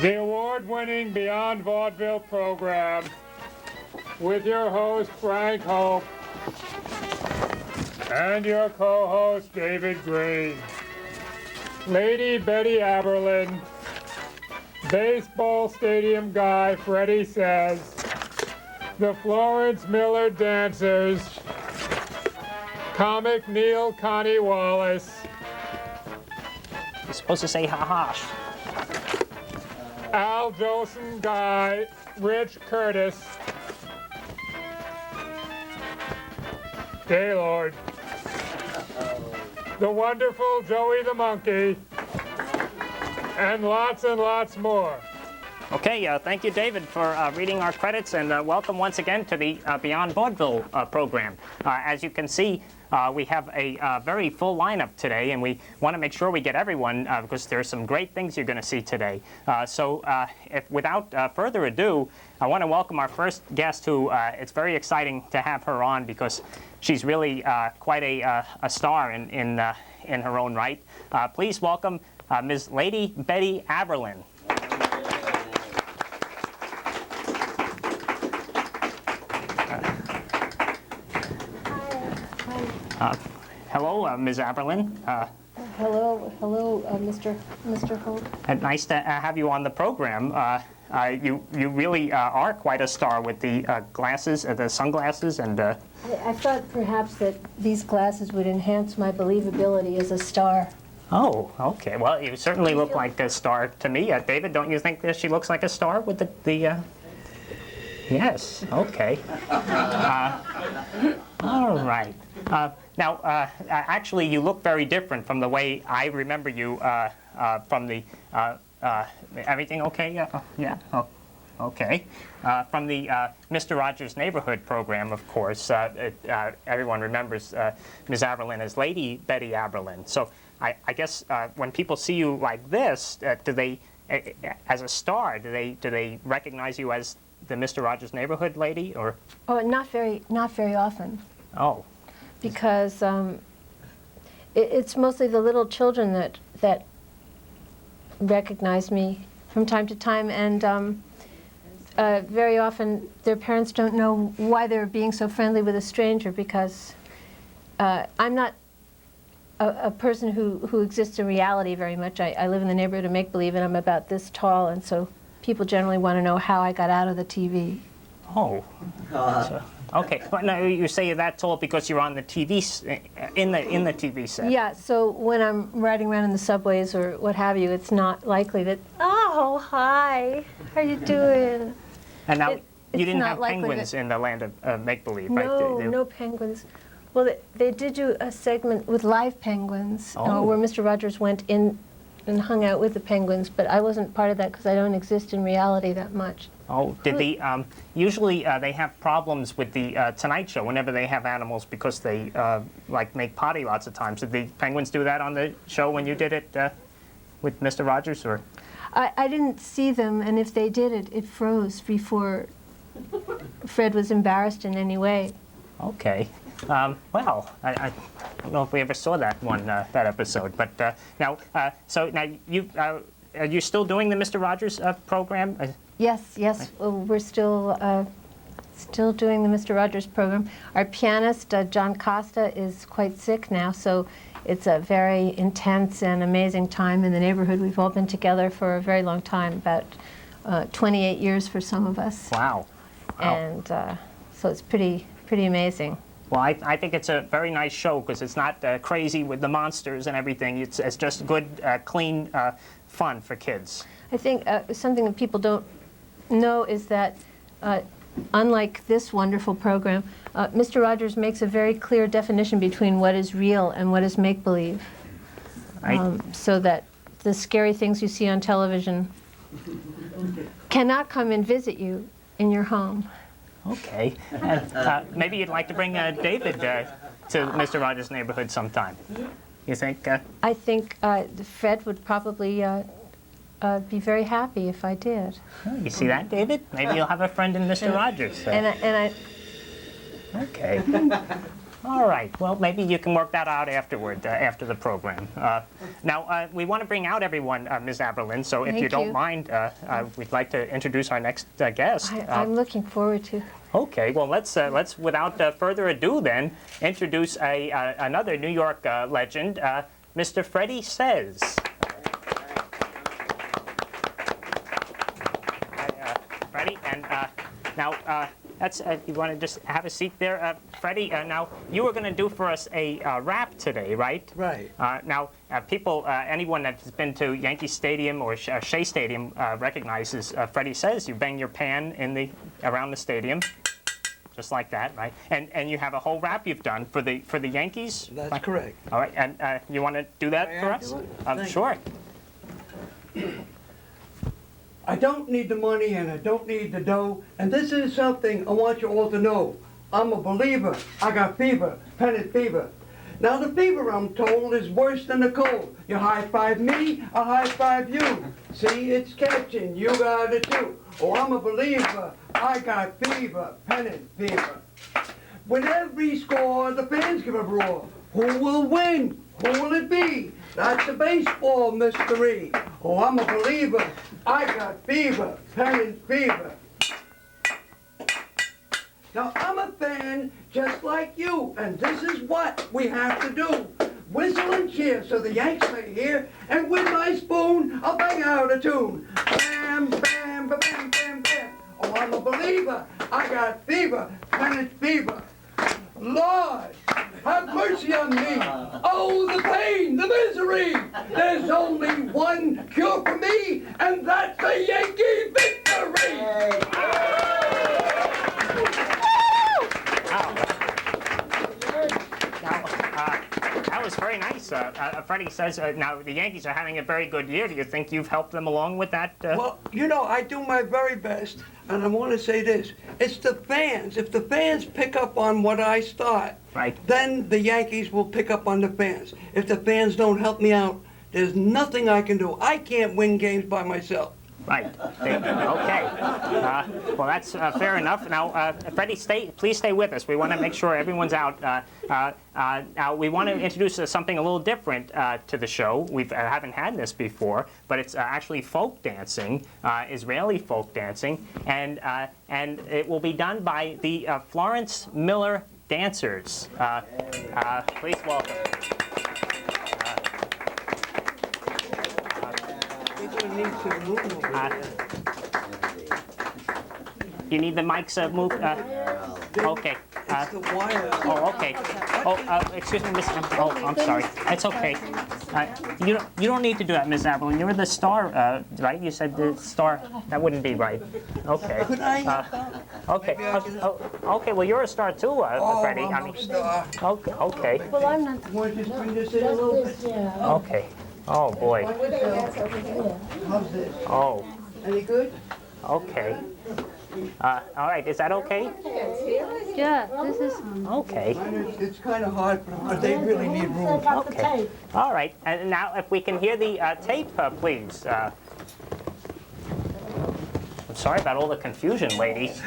The award-winning Beyond Vaudeville program with your host, Frank Hope, and your co-host, David Green. Lady Betty Aberlin, baseball stadium guy, Freddie says, the Florence Miller dancers, comic Neil Connie Wallace, You're supposed to say ha-ha. Al Jolson guy, Rich Curtis, Gaylord, the wonderful Joey the Monkey, and lots more. Okay, thank you, David, for reading our credits, and welcome once again to the Beyond Vaudeville program. As you can see, we have a very full lineup today, and we want to make sure we get everyone because there are some great things you're going to see today. Without further ado, I want to welcome our first guest, who it's very exciting to have her on because she's really quite a star in her own right. Please welcome Ms. Lady Betty Aberlin. Hello, Ms. Aberlin. Hello, Mr. Holt. Nice to have you on the program. You really are quite a star with the glasses, the sunglasses, and. I thought perhaps that these glasses would enhance my believability as a star. Oh, okay. Well, you certainly look like a star to me. David, don't you think that she looks like a star with the Yes, okay. All right. Now, actually, you look very different from the way I remember you from the... everything okay? Yeah? Oh, okay. From the Mr. Rogers' Neighborhood program, of course. Everyone remembers Ms. Aberlin as Lady Betty Aberlin. So I guess when people see you like this, do they, as a star, do they recognize you as the Mr. Rogers' Neighborhood lady, or? Oh, not very often. Oh. Because it's mostly the little children that recognize me from time to time, and very often their parents don't know why they're being so friendly with a stranger, because I'm not a person who exists in reality very much. I live in the neighborhood of make-believe, and I'm about this tall, and so people generally want to know how I got out of the TV. Oh. Okay. But now you say that tall because you're on the TV, in the TV set. Yeah, so when I'm riding around in the subways or what have you, it's not likely that, oh, hi, how you doing? And now, you didn't have penguins in the land of make-believe, right? No penguins. Well, they did do a segment with live penguins where Mr. Rogers went in and hung out with the penguins, but I wasn't part of that because I don't exist in reality that much. Oh, did the usually they have problems with the Tonight Show whenever they have animals because they like make potty lots of times. Did the penguins do that on the show when you did it with Mr. Rogers, or? I didn't see them, and if they did it froze before Fred was embarrassed in any way. Okay. Well, I don't know if we ever saw that one, that episode, but now, so now are you still doing the Mr. Rogers program? Yes, well, we're still doing the Mr. Rogers program. Our pianist, John Costa, is quite sick now, so it's a very intense and amazing time in the neighborhood. We've all been together for a very long time, about 28 years for some of us. Wow. And so it's pretty amazing. Well, I think it's a very nice show because it's not crazy with the monsters and everything. It's just good, clean fun for kids. I think something that people don't know is that unlike this wonderful program, Mr. Rogers makes a very clear definition between what is real and what is make-believe. So that the scary things you see on television cannot come and visit you in your home. Okay. And maybe you'd like to bring David to Mr. Rogers' Neighborhood sometime. You think? I think Fred would probably be very happy if I did. Oh, you see that, David? Maybe you'll have a friend in Mr. Rogers. And I Okay. All right. Well, maybe you can work that out afterward, after the program. Now, we want to bring out everyone, Ms. Aberlin, so if Thank you don't you. mind, we'd like to introduce our next guest. I'm looking forward to. Okay, well, let's without further ado, then, introduce another New York legend, Mr. Freddie Says. Freddie, and now, you want to just have a seat there, Freddie? Now, you were going to do for us a rap today, right? Right. Now, people, anyone that's been to Yankee Stadium or Shea Stadium recognizes Freddie Says. You bang your pan around the stadium, just like that, right? And you have a whole rap you've done for the Yankees. That's correct. All right, and you want to do that May for I us? do it? Thank Sure. I don't need the money and I don't need the dough. And this is something I want you all to know. I'm a believer. I got fever, pennant fever. Now the fever, I'm told, is worse than the cold. You high-five me, I high-five you. See, it's catching, you got it too. Oh, I'm a believer. I got fever, pennant fever. With every score, the fans give a roar. Who will win? Who will it be? That's a baseball mystery. Oh, I'm a believer. I got fever, pennant fever. Now, I'm a fan just like you, and this is what we have to do. Whistle and cheer so the Yanks may hear, and with my spoon, I'll bang out a tune. Bam, bam, ba bam, bam, bam. Oh, I'm a believer. I got fever, pennant fever. Lord, have mercy on me. Oh, the pain, the misery. There's only one cure for me, and that's a Yankee victory. That was very nice. Freddie Says, now the Yankees are having a very good year. Do you think you've helped them along with that? Well, you know, I do my very best, and I want to say this. It's the fans. If the fans pick up on what I start, Right. then the Yankees will pick up on the fans. If the fans don't help me out, there's nothing I can do. I can't win games by myself. Right. Okay. Well, that's fair enough. Now, Freddie, please stay with us. We want to make sure everyone's out. Now, we want to introduce something a little different to the show. We haven't had this before, but it's actually folk dancing, Israeli folk dancing, and it will be done by the Florence Miller dancers. Please welcome. You need the mics moved? Okay. It's the wire. Oh, okay. Oh, excuse me, Miss. Oh, I'm sorry. It's okay. You don't need to do that, Miss Aberlin. You're the star, right? You said the star. That wouldn't be right. Okay. Could I? Okay. Okay. Well, you're a star too, Freddie. I'm a star. Okay. Okay. Well, I'm not. Want to just bring this in a little bit? Okay. Oh boy. How's this? Oh. Any good? Okay. All right. Is that okay? Yeah, this is. Okay. It's kind of hard, but they really need room. Okay. All right. And now, if we can hear the tape, please. I'm sorry about all the confusion, ladies.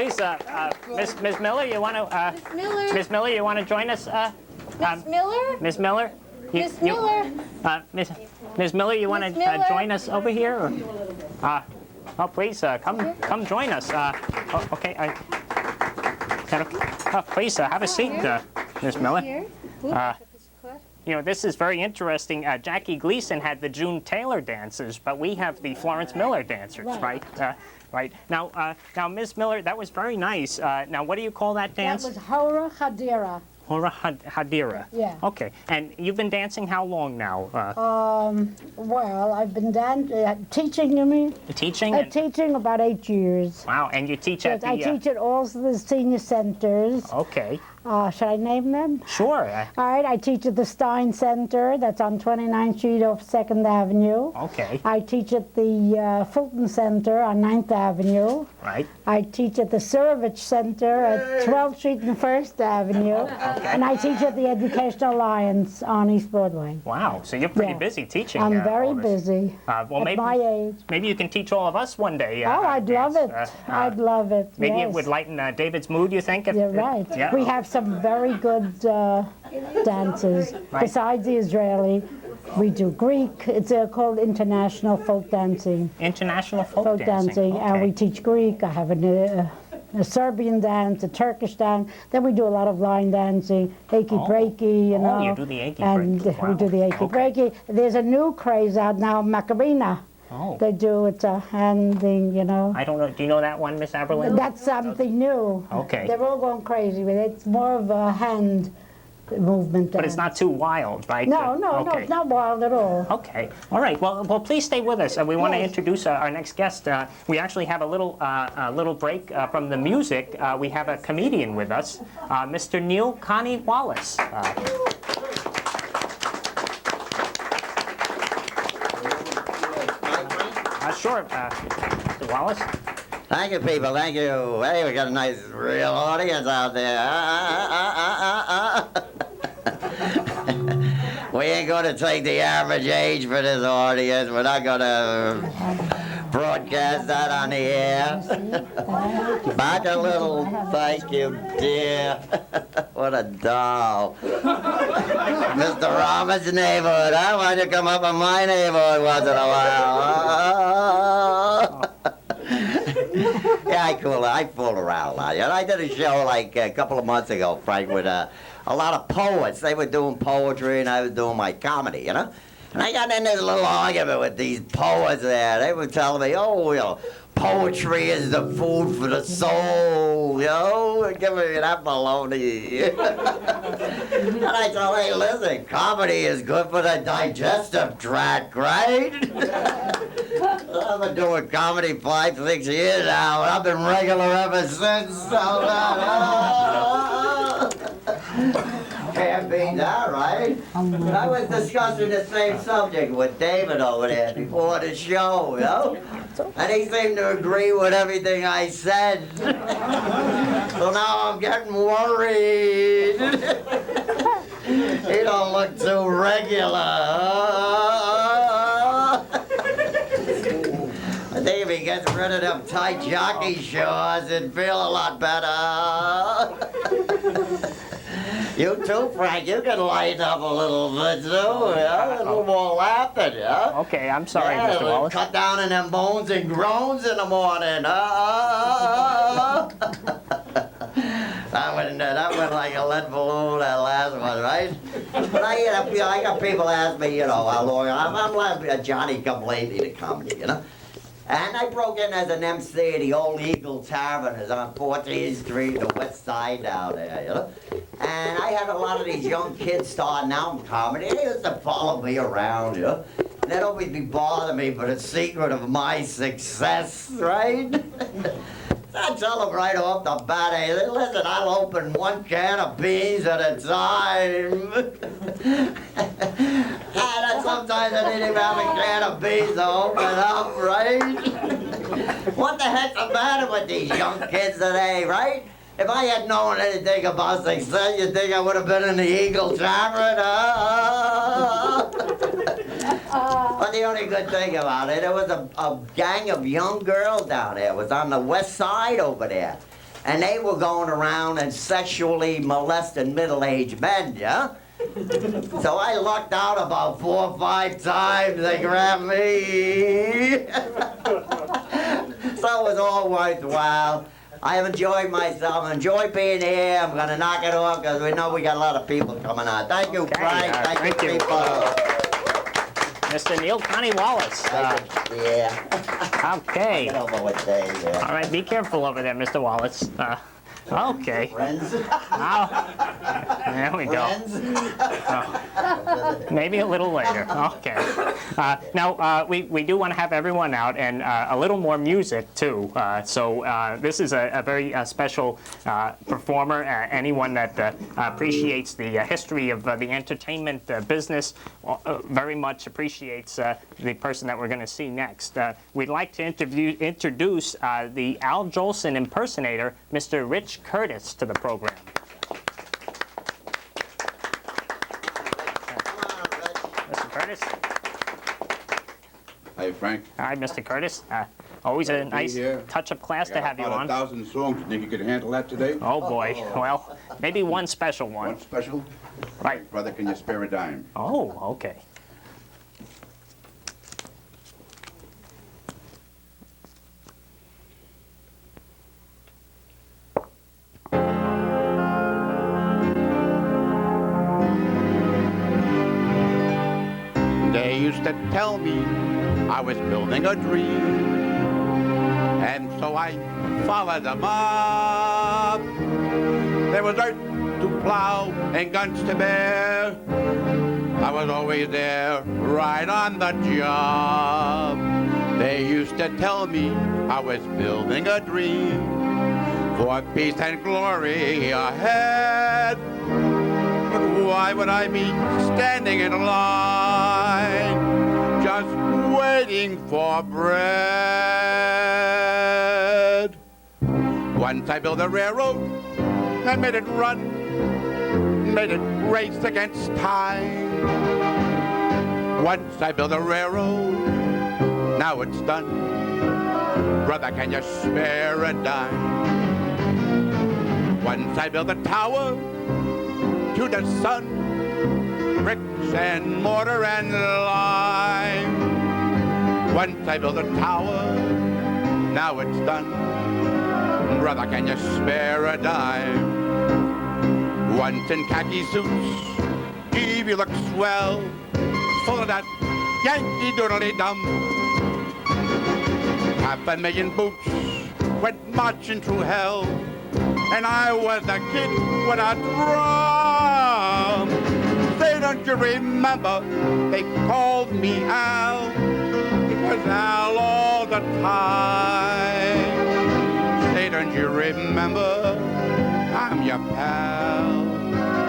please, Miss Miller, you want to, Miller. Miss Miller, you want to join us? Miss Miller? Miss Miller? Miss Miller? Miss Miller, you want Miss to Miller? join us over here? Or, oh, please, come join us. Oh, okay. Please, have a seat, Miss Miller. Here? You know, this is very interesting. Jackie Gleason had the June Taylor dancers, but we have the Florence Miller dancers, right? Right. Now, Miss Miller, that was very nice. Now, what do you call that dance? That was Hora Hadira. Hora Hadira. Yeah. Okay. And you've been dancing how long now? Well, I've been teaching, you mean? Teaching? Teaching about 8 years. Wow. And you teach at the... I teach at all the senior centers. Okay. Should I name them? Sure. All right, I teach at the Stein Center, that's on 29th Street off 2nd Avenue. Okay. I teach at the Fulton Center on 9th Avenue. Right. I teach at the Surovich Center at 12th Street and 1st Avenue. Okay. And I teach at the Educational Alliance on East Broadway. Wow. So you're pretty busy teaching. I'm very all this. busy. Well, at my age. Maybe you can teach all of us one day. Oh, I'd love it. I'd love it. Maybe yes. it would lighten David's mood, you think? You're right. Yeah. We have some very good dancers. Right. Besides the Israeli, we do Greek. It's called International Folk Dancing. International folk dancing. Okay. And we teach Greek. I have a Serbian dance, a Turkish dance. Then we do a lot of line dancing, achy breaky, you know. Oh, you do the achy and breaky. Wow. we do the achy breaky. There's a new craze out now, Macarena. Oh. They do it's a hand thing, you know. I don't know. Do you know that one, Miss Aberlin? That's something new. Okay. They're all going crazy with it. It's more of a hand movement. But it's not too wild, right? No, Okay. it's not wild at all. Okay. All right. Well, please stay with us. We want to introduce our next guest. We actually have a little break from the music. We have a comedian with us, Mr. Neil Connie Wallace. Sure, Mr. Wallace. Thank you, people. Thank you. Hey, we got a nice, real audience out there. We ain't going to take the average age for this audience. We're not going to broadcast that on the air. Back a little. Thank you, dear. What a doll. Mr. Roberts' neighborhood. I want you to come up in my neighborhood once in a while. Yeah, I fool around a lot. You know, I did a show like a couple of months ago, Frank, with a lot of poets. They were doing poetry and I was doing my comedy, you know? And I got in this little argument with these poets there. They were telling me, oh, you know, poetry is the food for the soul, you know? Give me that baloney. And I told her, hey, listen, comedy is good for the digestive tract, right? I've been doing comedy 5-6 years now, and I've been regular ever since. Can't beat that, right? But I was discussing the same subject with David over there before the show, you know? And he seemed to agree with everything I said. So now I'm getting worried. He don't look too regular. I think if he gets rid of them tight jockey shorts, it'd feel a lot better. You too, Frank. You can lighten up a little bit too, yeah? A little more laughing, yeah? Okay, I'm sorry, Mr. Wallace. Cut down on them moans and groans in the morning. That went like a lead balloon, that last one, right? But I got people ask me, you know, how long I'm like Johnny come lately to comedy, you know? And I broke in as an MC at the Old Eagle Tavern. It's on 14th Street, the west side down there, you know? And I had a lot of these young kids starting out in comedy. They used to follow me around, you know? And they'd always be bothering me for the secret of my success, right? I tell them right off the bat, hey, listen, I'll open one can of beans at a time. And sometimes I didn't even have a can of beans to open up, right? What the heck's the matter with these young kids today, right? If I had known anything about success, you'd think I would have been in the Eagle Tavern, But the only good thing about it, there was a gang of young girls down there. It was on the west side over there. and they were going around and sexually molesting middle-aged men, yeah? So I lucked out about 4 or 5 times. They grabbed me. So it was all worthwhile. I have enjoyed myself. I enjoy being here. I'm going to knock it off because we know we got a lot of people coming on. Thank you, Okay, Frank. Thank you, people. Mr. Neil Connie Wallace. Yeah. Okay. I don't know what day, yeah. All right, be careful over there, Mr. Wallace. Okay. Friends? There we go. Friends? Maybe a little later. Okay. Now, we do want to have everyone out and a little more music, too. So this is a very special performer. Anyone that appreciates the history of the entertainment business very much appreciates the person that we're going to see next. We'd like to introduce the Al Jolson impersonator, Mr. Rich Curtis, to the program. Mr. Curtis. Hi, Frank. Hi, Mr. Curtis. Always a nice here. touch-up class to have you About on. 1,000 songs. You think you could handle that today? Oh, boy. Well, maybe one special one. One special? Right. Brother, can you spare a dime? Oh, okay. They used to tell me I was building a dream, and so I followed them up. There was earth to plow and guns to bear. I was always there, right on the job. They used to tell me I was building a dream for peace and glory ahead. But why would I be standing in line, just waiting for bread? Once I built a railroad, I made it run, made it race against time. Once I built a railroad, now it's done. Brother, can you spare a dime? Once I built a tower to the sun, bricks and mortar and lime. Once I built a tower, now it's done. Brother, can you spare a dime? Once in khaki suits, Eve, you look swell, full of that Yankee doodly-dum. 500,000 boots went marching through hell, and I was a kid with a drum. Say, don't you remember, they called me Al. It was Al all the time. Say, don't you remember, I'm your pal.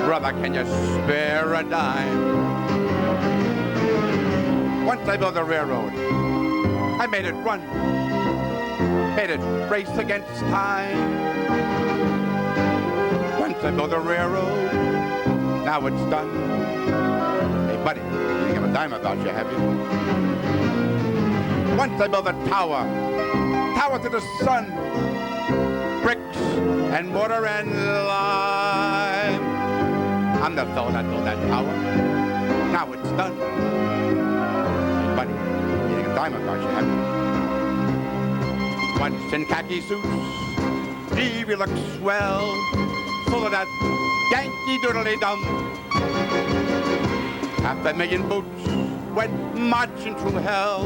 Brother, can you spare a dime? Once I built a railroad, I made it run, made it race against time. Once I built a railroad, now it's done. Hey, buddy, you ain't got a dime about you, have you? Once I built a tower, tower to the sun, bricks and mortar and lime. I'm the fellow that built that tower. Now it's done. Hey, buddy, you ain't got a dime about you, have you? Once in khaki suits, Steve, you look swell, full of that Yankee doodly-dum. 500,000 boots went marching through hell,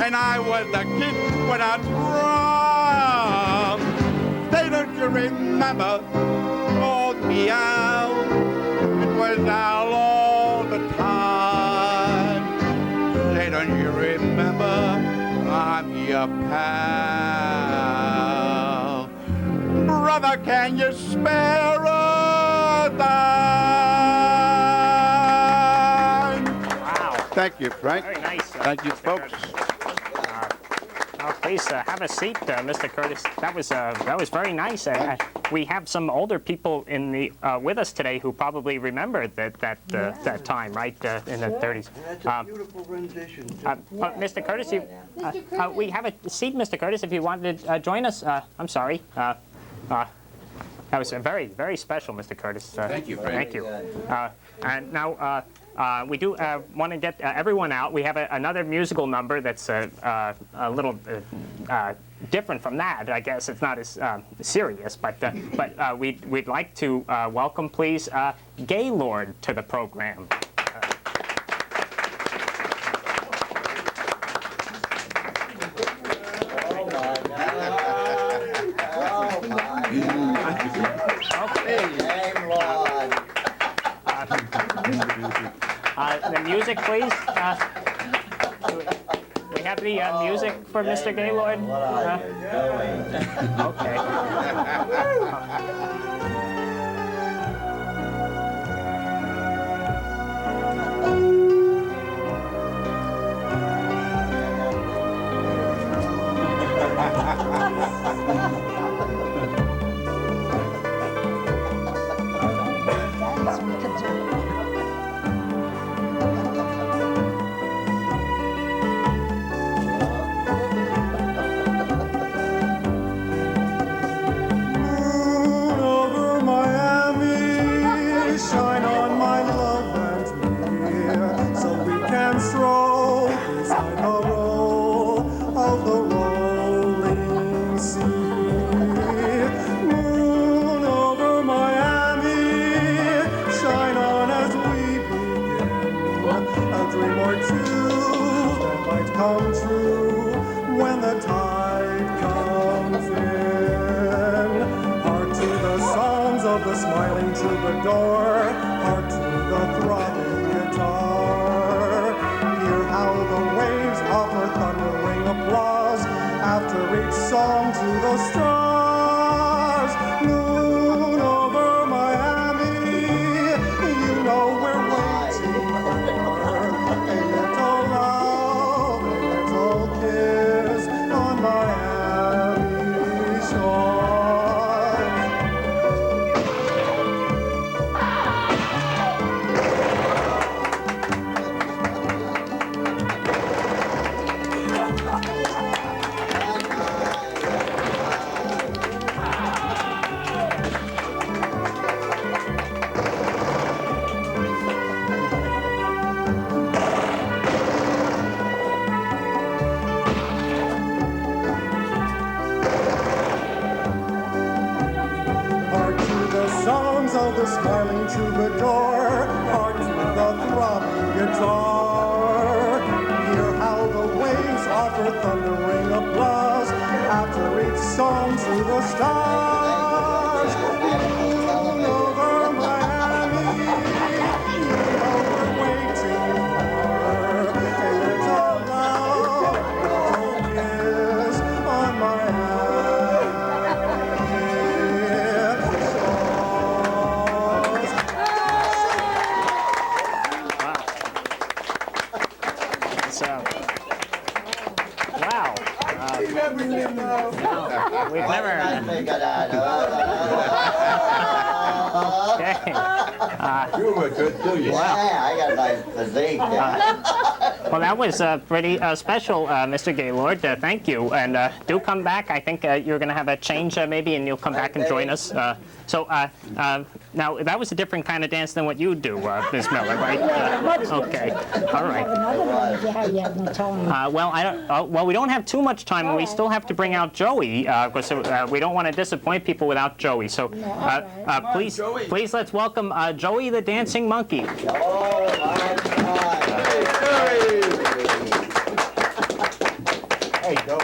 and I was the kid without drum. Say, don't you remember, called me Al. It was Al all the time. Say, don't you remember, I'm your pal. Brother, can you spare a dime? Wow. Thank you, Frank. Very nice. Thank you, Mr. folks. Curtis. Please have a seat, Mr. Curtis. That was very nice. We have some older people in the with us today who probably remember that time, right, in the 30s. That's a beautiful rendition. Mr. Curtis, we have a seat, Mr. Curtis, if you wanted to join us. I'm sorry. That was very, very special, Mr. Curtis. Thank you, Fred. Thank you. And now we do want to get everyone out. We have another musical number that's a little different from that. I guess it's not as serious, but we'd like to welcome, please, Gaylord to the program. The music, please. Do we have the music for Mr. Gaylord? What are you doing? Okay. We've never. Okay. You were good, too. Yeah, I got a nice physique. Well, that was pretty special, Mr. Gaylord. Thank you. And do come back. I think you're going to have a change maybe, and you'll come back and join us. Now, that was a different kind of dance than what you do, Ms. Miller, right? Okay. All right. Another one if you have no time. Well, we don't have too much time, and we still have to bring out Joey, because we don't want to disappoint people without Joey. So please let's welcome Joey the Dancing Monkey. Oh, my God. Hey, go.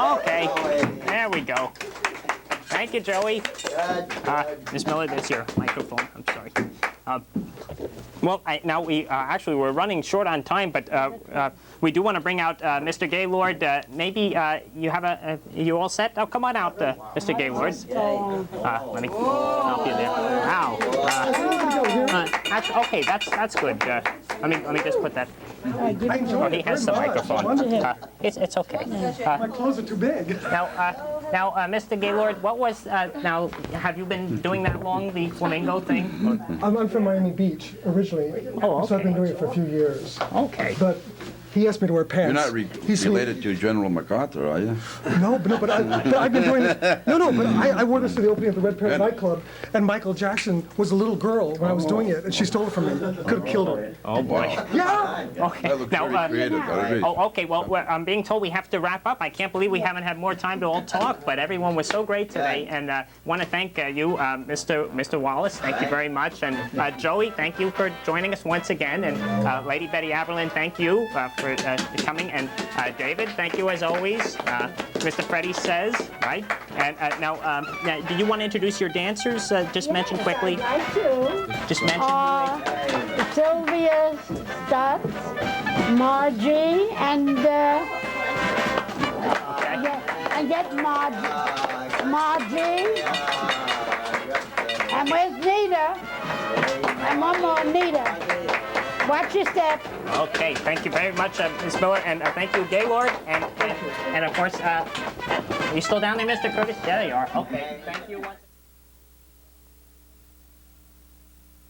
Okay, there we go. Thank you, Joey. Ms. Miller, there's your microphone. I'm sorry. Well, now we actually we're running short on time, but we do want to bring out Mr. Gaylord. Maybe you have you all set? Oh, come on out, Mr. Gaylord. Let me help you there. Wow. Okay, that's good. Let me just put that. Oh, he has the microphone. It's okay. My clothes are too big. Now, Mr. Gaylord, what was now? Have you been doing that long, the flamingo thing? I'm from Miami Beach originally, Oh, so I've been okay. doing it for a few years. Okay. But he asked me to wear pants. You're not He's- related to General MacArthur, are you? No, but I've been doing this. No, but I wore this to the opening of the Red Parrot nightclub, and Michael Jackson was a little girl when I was doing it, and she stole it from me. Could have killed her. Oh boy. Yeah. Okay. That looks Now, very creative, very. oh, okay. Well, I'm being told we have to wrap up. I can't believe we haven't had more time to all talk, but everyone was so great today, and want to thank you, Mr. Wallace. Thank you very much, and Joey, thank you for joining us once again, and Lady Betty Aberlin, thank you for coming, and David, thank you as always. Mr. Freddie says, right? And now, do you want to introduce your dancers? Just mention quickly. I do. Just mention. Sylvia Stutz, Margie, and I get Margie, and where's Nita? And one more, Nita. Watch your step. Okay, thank you very much, Ms. Miller, and thank you, Gaylord, and of course, are you still down there, Mr. Curtis? Yeah, there you are. Okay, thank you.